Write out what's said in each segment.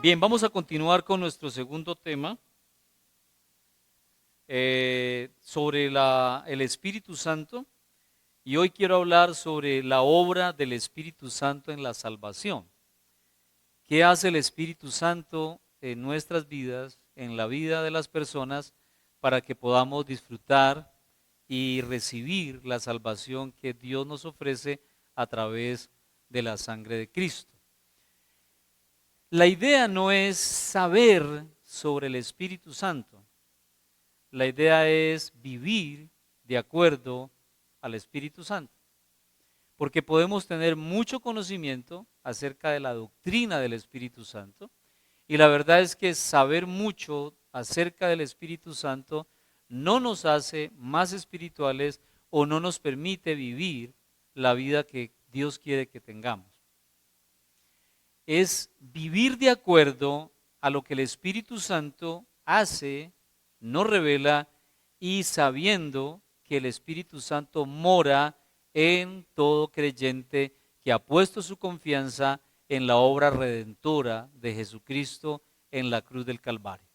Bien, vamos a continuar con nuestro segundo tema sobre el Espíritu Santo, y hoy quiero hablar sobre la obra del Espíritu Santo en la salvación. ¿Qué hace el Espíritu Santo en nuestras vidas, en la vida de las personas, para que podamos disfrutar y recibir la salvación que Dios nos ofrece a través de la sangre de Cristo? La idea no es saber sobre el Espíritu Santo. La idea es vivir de acuerdo al Espíritu Santo. Porque podemos tener mucho conocimiento acerca de la doctrina del Espíritu Santo, y la verdad es que saber mucho acerca del Espíritu Santo no nos hace más espirituales o no nos permite vivir la vida que Dios quiere que tengamos. Es vivir de acuerdo a lo que el Espíritu Santo hace, nos revela, y sabiendo que el Espíritu Santo mora en todo creyente que ha puesto su confianza en la obra redentora de Jesucristo en la cruz del Calvario.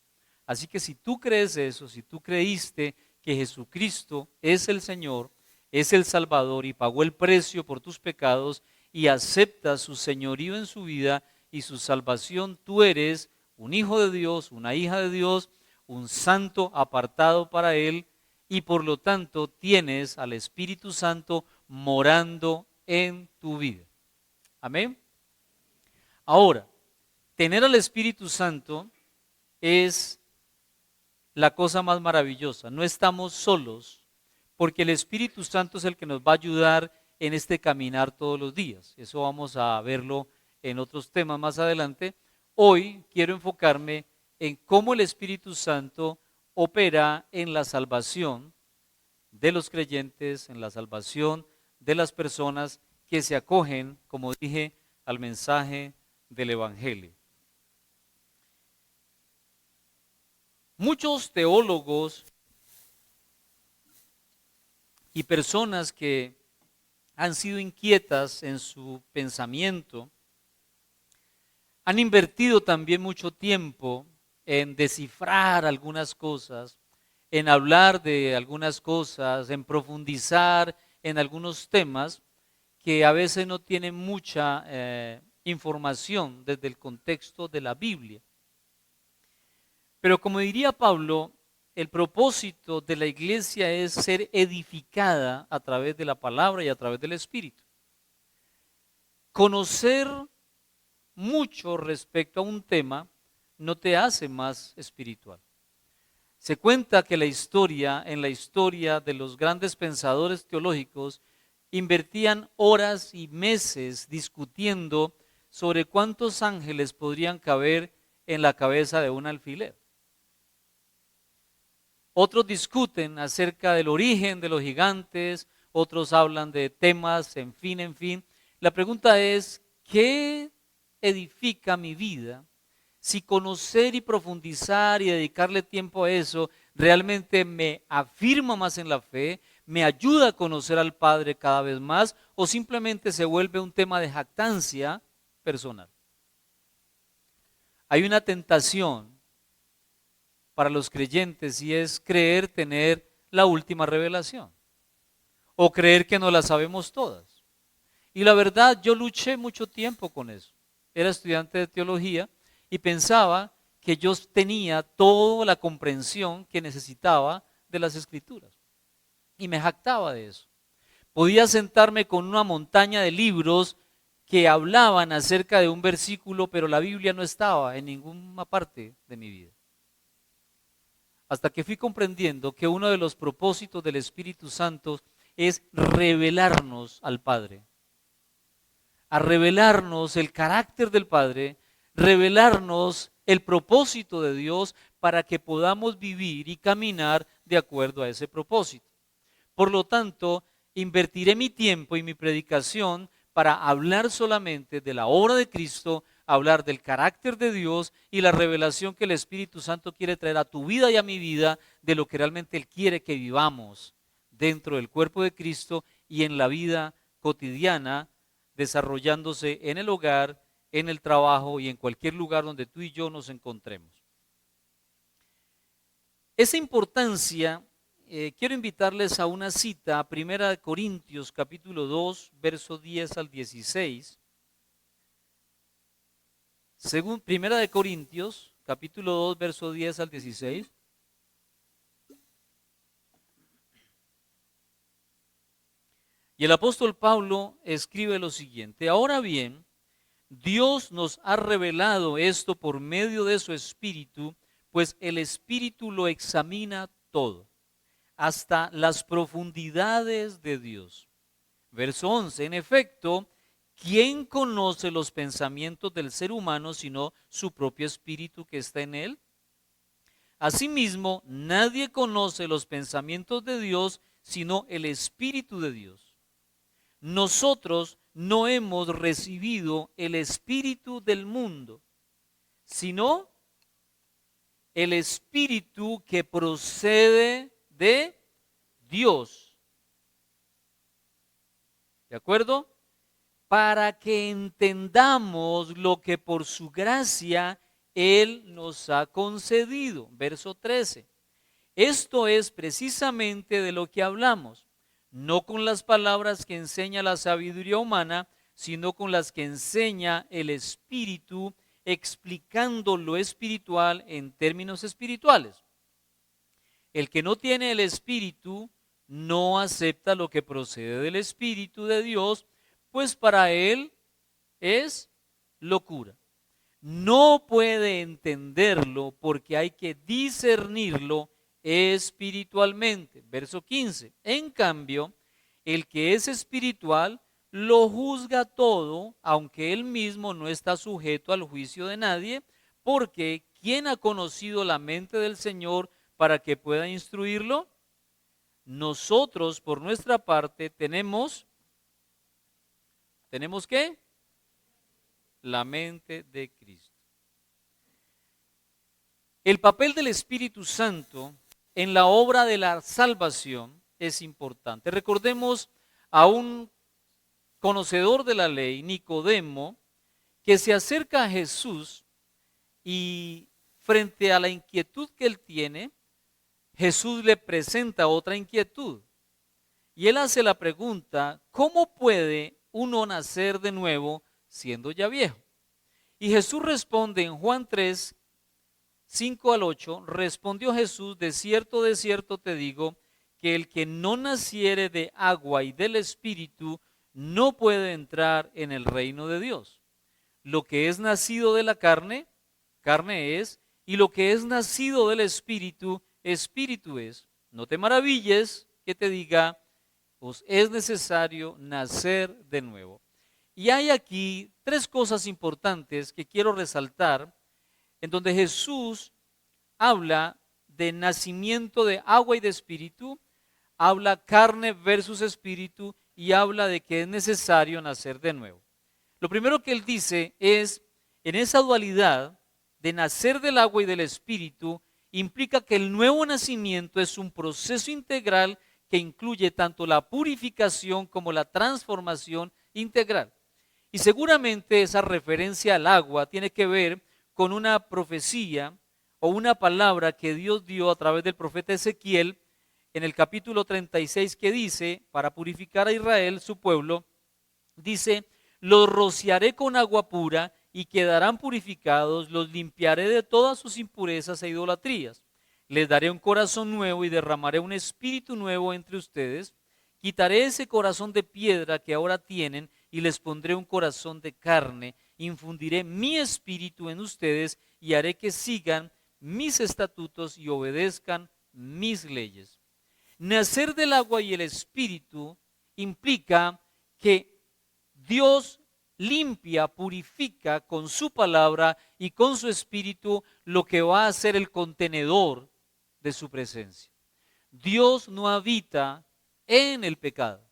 Así que si tú crees eso, si tú creíste que Jesucristo es el Señor, es el Salvador y pagó el precio por tus pecados, y aceptas su señorío en su vida y su salvación, tú eres un hijo de Dios, una hija de Dios, un santo apartado para Él, y por lo tanto tienes al Espíritu Santo morando en tu vida. Amén. Ahora, tener al Espíritu Santo es la cosa más maravillosa. No estamos solos, porque el Espíritu Santo es el que nos va a ayudar en este caminar todos los días. Eso vamos a verlo en otros temas más adelante. Hoy quiero enfocarme en cómo el Espíritu Santo opera en la salvación de los creyentes, en la salvación de las personas que se acogen, como dije, al mensaje del Evangelio. Muchos teólogos y personas que han sido inquietas en su pensamiento han invertido también mucho tiempo en descifrar algunas cosas, en hablar de algunas cosas, en profundizar en algunos temas que a veces no tienen mucha información desde el contexto de la Biblia. Pero como diría Pablo, el propósito de la iglesia es ser edificada a través de la palabra y a través del Espíritu. Conocer mucho respecto a un tema no te hace más espiritual. Se cuenta que en la historia de los grandes pensadores teológicos, invertían horas y meses discutiendo sobre cuántos ángeles podrían caber en la cabeza de un alfiler. Otros discuten acerca del origen de los gigantes, otros hablan de temas, en fin. La pregunta es, ¿qué edifica mi vida si conocer y profundizar y dedicarle tiempo a eso realmente me afirma más en la fe, me ayuda a conocer al Padre cada vez más, o simplemente se vuelve un tema de jactancia personal? Hay una tentación para los creyentes, y es creer tener la última revelación o creer que no la sabemos todas. Y la verdad, yo luché mucho tiempo con eso. Era estudiante de teología y pensaba que yo tenía toda la comprensión que necesitaba de las Escrituras, y me jactaba de eso. Podía sentarme con una montaña de libros que hablaban acerca de un versículo, pero la Biblia no estaba en ninguna parte de mi vida. Hasta que fui comprendiendo que uno de los propósitos del Espíritu Santo es revelarnos al Padre, a revelarnos el carácter del Padre, revelarnos el propósito de Dios para que podamos vivir y caminar de acuerdo a ese propósito. Por lo tanto, invertiré mi tiempo y mi predicación para hablar solamente de la obra de Cristo, hablar del carácter de Dios y la revelación que el Espíritu Santo quiere traer a tu vida y a mi vida de lo que realmente Él quiere que vivamos dentro del cuerpo de Cristo y en la vida cotidiana, desarrollándose en el hogar, en el trabajo y en cualquier lugar donde tú y yo nos encontremos. Esa importancia, quiero invitarles a una cita, Primera de Corintios, capítulo 2, verso 10 al 16. Según Primera de Corintios, capítulo 2, verso 10 al 16. Y el apóstol Pablo escribe lo siguiente: ahora bien, Dios nos ha revelado esto por medio de su Espíritu, pues el Espíritu lo examina todo, hasta las profundidades de Dios. Verso 11, en efecto, ¿quién conoce los pensamientos del ser humano sino su propio espíritu que está en él? Asimismo, nadie conoce los pensamientos de Dios sino el Espíritu de Dios. Nosotros no hemos recibido el espíritu del mundo, sino el Espíritu que procede de Dios. ¿De acuerdo? Para que entendamos lo que por su gracia Él nos ha concedido. Verso 13. Esto es precisamente de lo que hablamos, no con las palabras que enseña la sabiduría humana, sino con las que enseña el Espíritu, explicando lo espiritual en términos espirituales. El que no tiene el Espíritu no acepta lo que procede del Espíritu de Dios, pues para él es locura. No puede entenderlo porque hay que discernirlo espiritualmente. Verso 15. En cambio, el que es espiritual lo juzga todo, aunque él mismo no está sujeto al juicio de nadie, porque ¿quién ha conocido la mente del Señor para que pueda instruirlo? Nosotros, por nuestra parte, ¿tenemos qué? La mente de Cristo. El papel del Espíritu Santo en la obra de la salvación es importante. Recordemos a un conocedor de la ley, Nicodemo, que se acerca a Jesús y frente a la inquietud que él tiene, Jesús le presenta otra inquietud. Y él hace la pregunta: ¿cómo puede uno nacer de nuevo siendo ya viejo? Y Jesús responde en Juan 3, 5 al 8, respondió Jesús: de cierto te digo, que el que no naciere de agua y del Espíritu no puede entrar en el reino de Dios. Lo que es nacido de la carne, carne es, y lo que es nacido del Espíritu, Espíritu es. No te maravilles que te diga, os es necesario nacer de nuevo. Y hay aquí tres cosas importantes que quiero resaltar, en donde Jesús habla de nacimiento de agua y de espíritu, habla carne versus espíritu y habla de que es necesario nacer de nuevo. Lo primero que él dice es, en esa dualidad de nacer del agua y del espíritu, implica que el nuevo nacimiento es un proceso integral que incluye tanto la purificación como la transformación integral. Y seguramente esa referencia al agua tiene que ver con una profecía o una palabra que Dios dio a través del profeta Ezequiel en el capítulo 36, que dice, para purificar a Israel, su pueblo, dice: los rociaré con agua pura y quedarán purificados, los limpiaré de todas sus impurezas e idolatrías. Les daré un corazón nuevo y derramaré un espíritu nuevo entre ustedes. Quitaré ese corazón de piedra que ahora tienen y les pondré un corazón de carne. Infundiré mi espíritu en ustedes y haré que sigan mis estatutos y obedezcan mis leyes. Nacer del agua y el espíritu implica que Dios limpia, purifica con su palabra y con su espíritu lo que va a ser el contenedor de su presencia. Dios no habita en el pecado.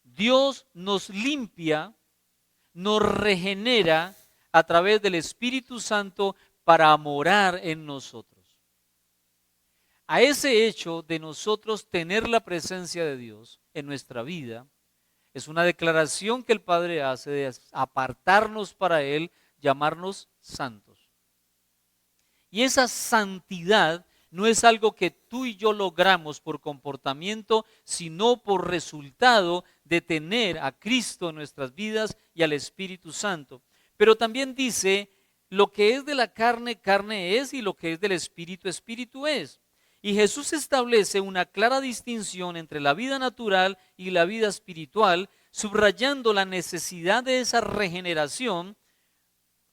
Dios nos limpia, nos regenera a través del Espíritu Santo para morar en nosotros. A ese hecho de nosotros tener la presencia de Dios en nuestra vida, Es una declaración que el Padre hace de apartarnos para Él, llamarnos santos. Y esa santidad no es algo que tú y yo logramos por comportamiento, sino por resultado de tener a Cristo en nuestras vidas y al Espíritu Santo. Pero también dice, lo que es de la carne, carne es, y lo que es del Espíritu, Espíritu es. Y Jesús establece una clara distinción entre la vida natural y la vida espiritual, subrayando la necesidad de esa regeneración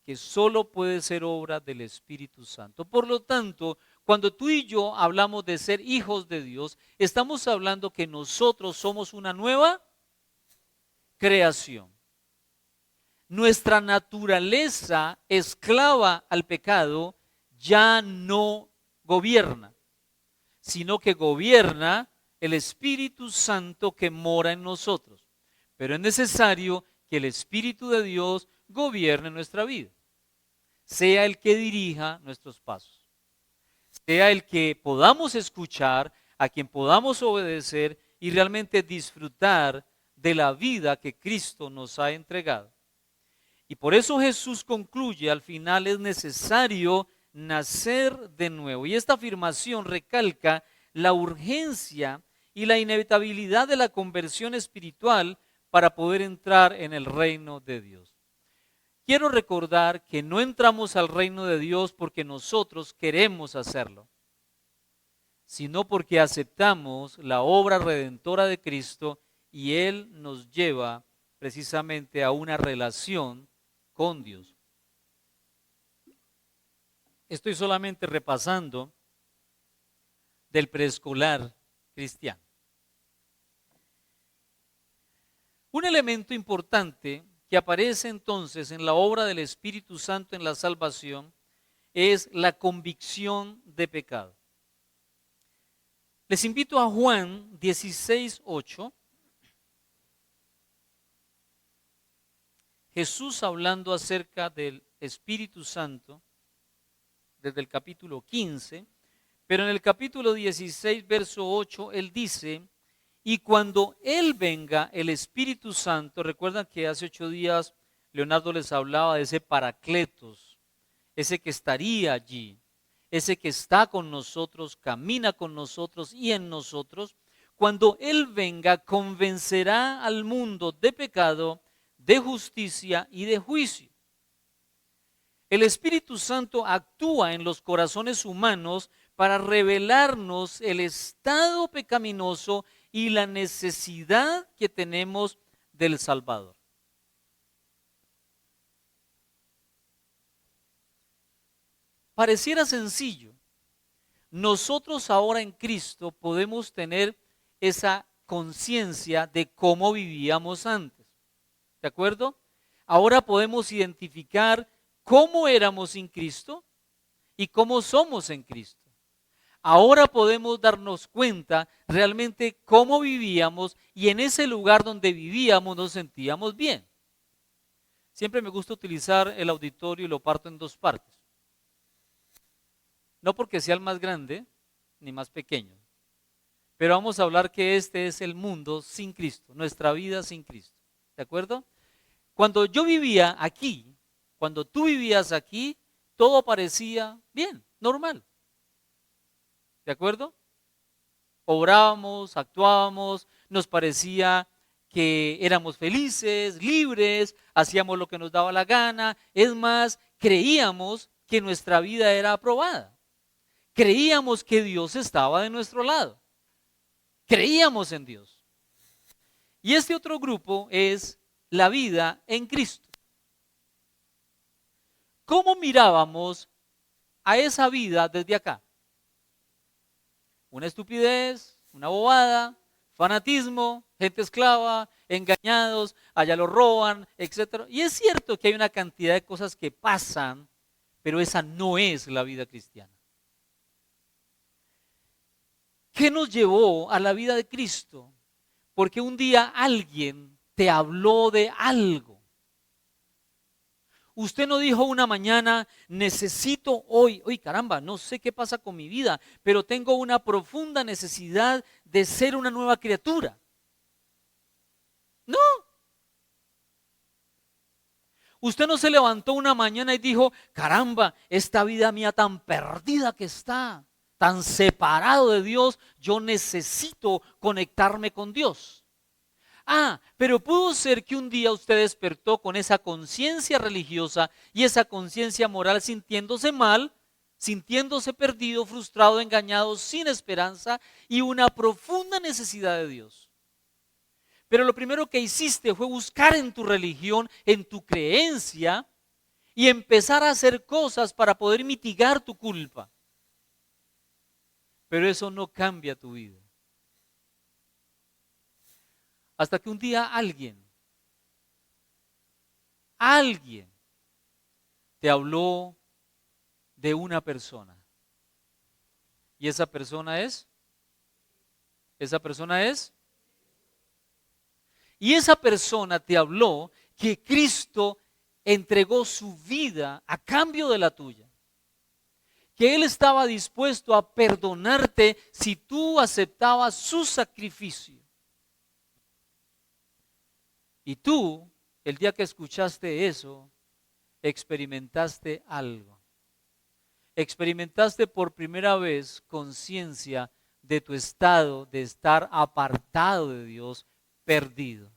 que solo puede ser obra del Espíritu Santo. Por lo tanto, cuando tú y yo hablamos de ser hijos de Dios, estamos hablando que nosotros somos una nueva creación. Nuestra naturaleza esclava al pecado ya no gobierna, sino que gobierna el Espíritu Santo que mora en nosotros. Pero es necesario que el Espíritu de Dios gobierne nuestra vida, sea el que dirija nuestros pasos, sea el que podamos escuchar, a quien podamos obedecer y realmente disfrutar de la vida que Cristo nos ha entregado. Y por eso Jesús concluye, al final es necesario nacer de nuevo. Y esta afirmación recalca la urgencia y la inevitabilidad de la conversión espiritual para poder entrar en el reino de Dios. Quiero recordar que no entramos al reino de Dios porque nosotros queremos hacerlo, sino porque aceptamos la obra redentora de Cristo y Él nos lleva precisamente a una relación con Dios. Estoy solamente repasando del preescolar cristiano. Un elemento importante que aparece entonces en la obra del Espíritu Santo en la salvación es la convicción de pecado. Les invito a Juan 16:8. Jesús hablando acerca del Espíritu Santo desde el capítulo 15, pero en el capítulo 16, verso 8, Él dice, y cuando Él venga, el Espíritu Santo, recuerdan que hace 8 días Leonardo les hablaba de ese Paracletos, ese que estaría allí, ese que está con nosotros, camina con nosotros y en nosotros, cuando Él venga, convencerá al mundo de pecado, de justicia y de juicio. El Espíritu Santo actúa en los corazones humanos para revelarnos el estado pecaminoso y la necesidad que tenemos del Salvador. Pareciera sencillo. Nosotros ahora en Cristo podemos tener esa conciencia de cómo vivíamos antes. ¿De acuerdo? Ahora podemos identificar cómo éramos sin Cristo y cómo somos en Cristo. Ahora podemos darnos cuenta realmente cómo vivíamos y en ese lugar donde vivíamos nos sentíamos bien. Siempre me gusta utilizar el auditorio y lo parto en 2 partes. No porque sea el más grande ni más pequeño, pero vamos a hablar que este es el mundo sin Cristo, nuestra vida sin Cristo. ¿De acuerdo? Cuando yo vivía aquí, cuando tú vivías aquí, todo parecía bien, normal. ¿De acuerdo? Obrábamos, actuábamos, nos parecía que éramos felices, libres, hacíamos lo que nos daba la gana. Es más, creíamos que nuestra vida era aprobada. Creíamos que Dios estaba de nuestro lado. Creíamos en Dios. Y este otro grupo es la vida en Cristo. ¿Cómo mirábamos a esa vida desde acá? Una estupidez, una bobada, fanatismo, gente esclava, engañados, allá lo roban, etc. Y es cierto que hay una cantidad de cosas que pasan, pero esa no es la vida cristiana. ¿Qué nos llevó a la vida de Cristo? Porque un día alguien te habló de algo. Usted no dijo una mañana, necesito hoy caramba, no sé qué pasa con mi vida, pero tengo una profunda necesidad de ser una nueva criatura. No. Usted no se levantó una mañana y dijo, caramba, esta vida mía tan perdida que está, tan separado de Dios, yo necesito conectarme con Dios. Ah, pero pudo ser que un día usted despertó con esa conciencia religiosa y esa conciencia moral sintiéndose mal, sintiéndose perdido, frustrado, engañado, sin esperanza y una profunda necesidad de Dios. Pero lo primero que hiciste fue buscar en tu religión, en tu creencia y empezar a hacer cosas para poder mitigar tu culpa. Pero eso no cambia tu vida. Hasta que un día alguien te habló de una persona. ¿Y esa persona es? Y esa persona te habló que Cristo entregó su vida a cambio de la tuya. Que Él estaba dispuesto a perdonarte si tú aceptabas su sacrificio. Y tú, el día que escuchaste eso, experimentaste algo. Experimentaste por primera vez conciencia de tu estado de estar apartado de Dios, perdido.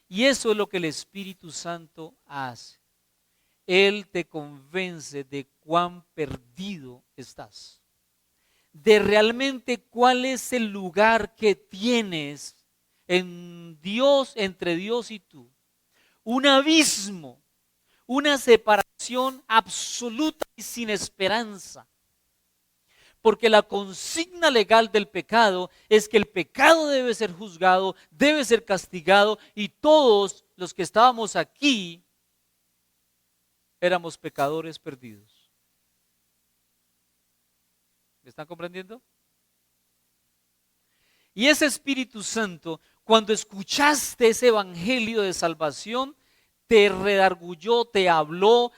Y eso es lo que el Espíritu Santo hace. Él te convence de cuán perdido estás, de realmente cuál es el lugar que tienes en Dios, entre Dios y tú. Un abismo, una separación absoluta y sin esperanza. Porque la consigna legal del pecado es que el pecado debe ser juzgado, debe ser castigado y todos los que estábamos aquí éramos pecadores perdidos. ¿Me están comprendiendo? Y ese Espíritu Santo, cuando escuchaste ese evangelio de salvación, te redarguyó, te habló,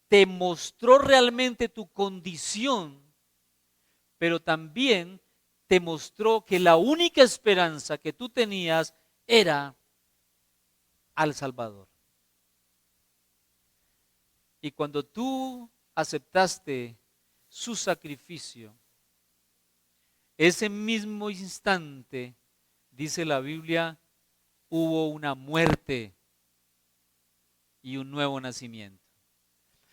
te mostró realmente tu condición, pero también te mostró que la única esperanza que tú tenías era al Salvador. Y cuando tú aceptaste su sacrificio, ese mismo instante, dice la Biblia, hubo una muerte y un nuevo nacimiento.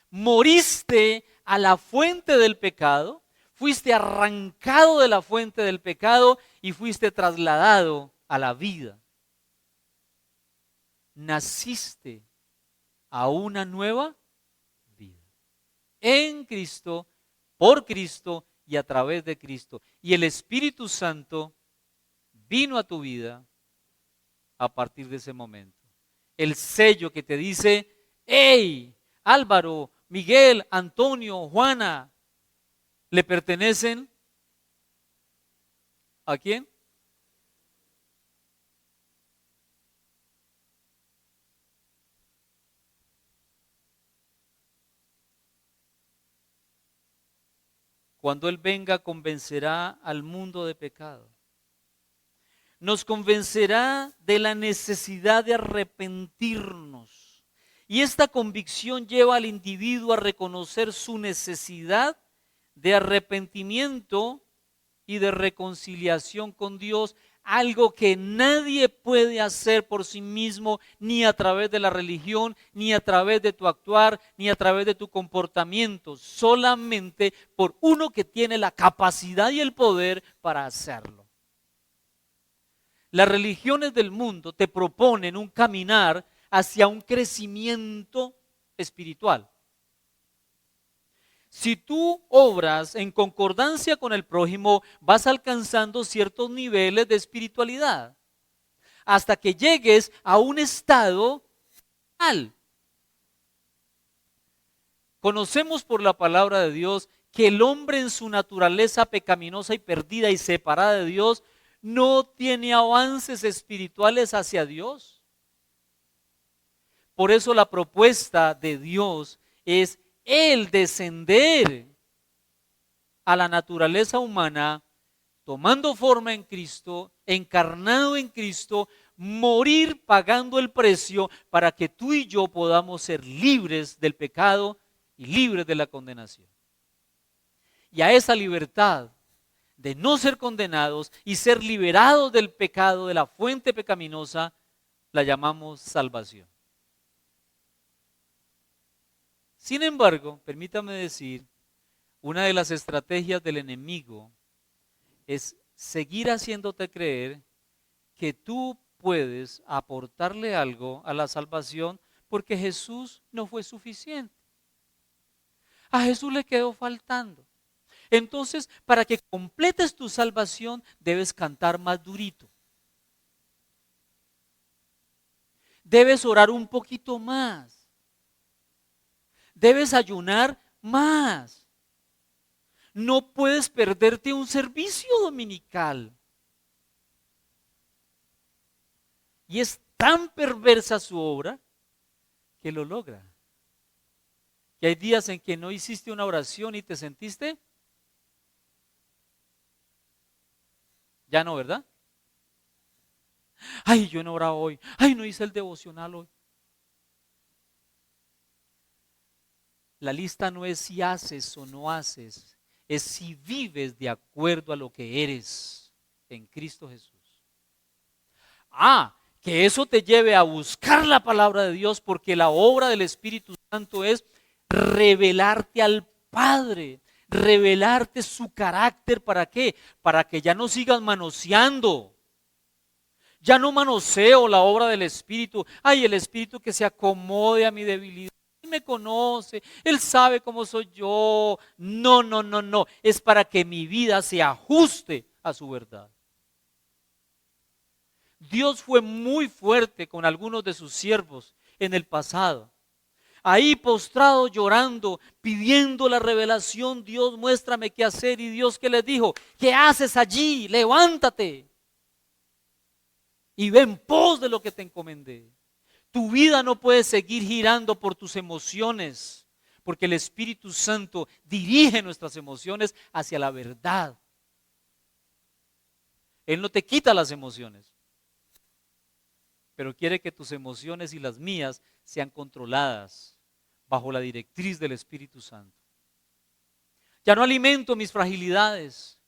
Moriste a la fuente del pecado, fuiste arrancado de la fuente del pecado y fuiste trasladado a la vida. Naciste a una nueva vida. En Cristo, por Cristo y a través de Cristo. Y el Espíritu Santo vino a tu vida a partir de ese momento. El sello que te dice, hey, Álvaro, Miguel, Antonio, Juana, ¿le pertenecen a quién? Cuando Él venga, convencerá al mundo de pecado. Nos convencerá de la necesidad de arrepentirnos. Y esta convicción lleva al individuo a reconocer su necesidad de arrepentimiento y de reconciliación con Dios, algo que nadie puede hacer por sí mismo, ni a través de la religión, ni a través de tu actuar, ni a través de tu comportamiento, solamente por uno que tiene la capacidad y el poder para hacerlo. Las religiones del mundo te proponen un caminar hacia un crecimiento espiritual. Si tú obras en concordancia con el prójimo, vas alcanzando ciertos niveles de espiritualidad hasta que llegues a un estado tal. Conocemos por la palabra de Dios que el hombre en su naturaleza pecaminosa y perdida y separada de Dios no tiene avances espirituales hacia Dios. Por eso la propuesta de Dios es el descender a la naturaleza humana, tomando forma en Cristo, encarnado en Cristo, morir pagando el precio para que tú y yo podamos ser libres del pecado y libres de la condenación. Y a esa libertad de no ser condenados y ser liberados del pecado, de la fuente pecaminosa, la llamamos salvación. Sin embargo, permítame decir, una de las estrategias del enemigo es seguir haciéndote creer que tú puedes aportarle algo a la salvación porque Jesús no fue suficiente. A Jesús le quedó faltando. Entonces, para que completes tu salvación, debes cantar más durito. Debes orar un poquito más. Debes ayunar más. No puedes perderte un servicio dominical. Y es tan perversa su obra que lo logra. Que hay días en que no hiciste una oración y te sentiste. Ya no, ¿verdad? Ay, yo no he orado hoy. Ay, no hice el devocional hoy. La lista no es si haces o no haces, es si vives de acuerdo a lo que eres en Cristo Jesús. Que eso te lleve a buscar la palabra de Dios, porque la obra del Espíritu Santo es revelarte al Padre, revelarte su carácter. ¿Para qué? Para que ya no sigas manoseando. Ya no manoseo la obra del Espíritu. Ay, el Espíritu que se acomode a mi debilidad. Él me conoce, Él sabe cómo soy yo. No, no, no, no. Es para que mi vida se ajuste a su verdad. Dios fue muy fuerte con algunos de sus siervos en el pasado. Ahí postrado llorando, pidiendo la revelación, Dios, muéstrame qué hacer. Y Dios, ¿qué les dijo? ¿Qué haces allí? Levántate y ve en pos de lo que te encomendé. Tu vida no puede seguir girando por tus emociones, porque el Espíritu Santo dirige nuestras emociones hacia la verdad. Él no te quita las emociones, pero quiere que tus emociones y las mías sean controladas bajo la directriz del Espíritu Santo. Ya no alimento mis fragilidades.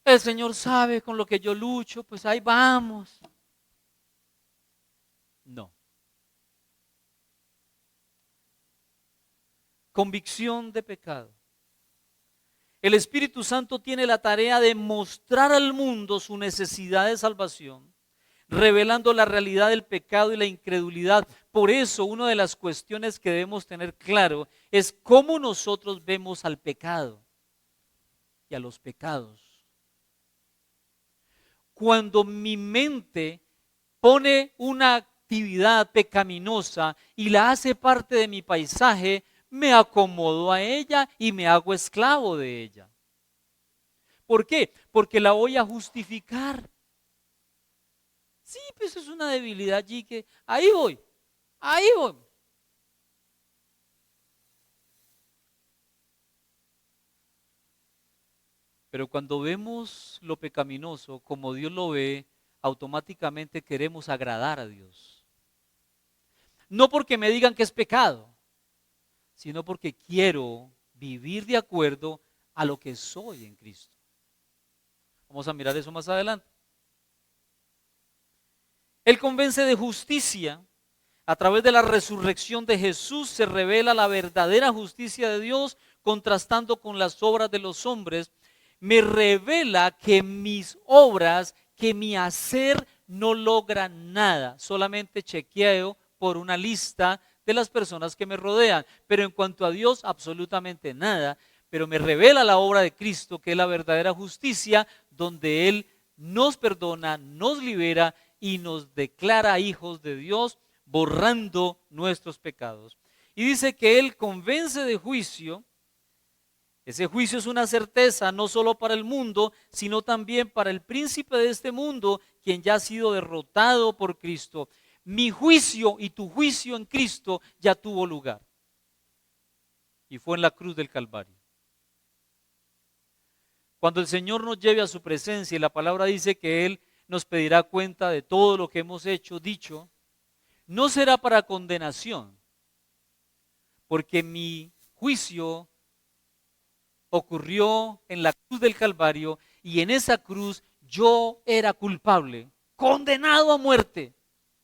El Señor sabe con lo que yo lucho, pues ahí vamos. No. Convicción de pecado. El Espíritu Santo tiene la tarea de mostrar al mundo su necesidad de salvación, revelando la realidad del pecado y la incredulidad. Por eso, una de las cuestiones que debemos tener claro es cómo nosotros vemos al pecado y a los pecados. Cuando mi mente pone una actividad pecaminosa y la hace parte de mi paisaje, me acomodo a ella y me hago esclavo de ella. ¿Por qué? Porque la voy a justificar. Sí, pues es una debilidad allí que ahí voy. Pero cuando vemos lo pecaminoso como Dios lo ve, automáticamente queremos agradar a Dios. No porque me digan que es pecado, sino porque quiero vivir de acuerdo a lo que soy en Cristo. Vamos a mirar eso más adelante. Él convence de justicia. A través de la resurrección de Jesús se revela la verdadera justicia de Dios, contrastando con las obras de los hombres. Me revela que mis obras, que mi hacer no logra nada. Solamente chequeo por una lista de las personas que me rodean. Pero en cuanto a Dios, absolutamente nada. Pero me revela la obra de Cristo, que es la verdadera justicia, donde Él nos perdona, nos libera y nos declara hijos de Dios, borrando nuestros pecados. Y dice que Él convence de juicio. Ese juicio es una certeza no solo para el mundo, sino también para el príncipe de este mundo, quien ya ha sido derrotado por Cristo. Mi juicio y tu juicio en Cristo ya tuvo lugar. Y fue en la cruz del Calvario. Cuando el Señor nos lleve a su presencia, y la palabra dice que Él nos pedirá cuenta de todo lo que hemos hecho, dicho. No será para condenación, porque mi juicio ocurrió en la cruz del Calvario y en esa cruz yo era culpable, condenado a muerte.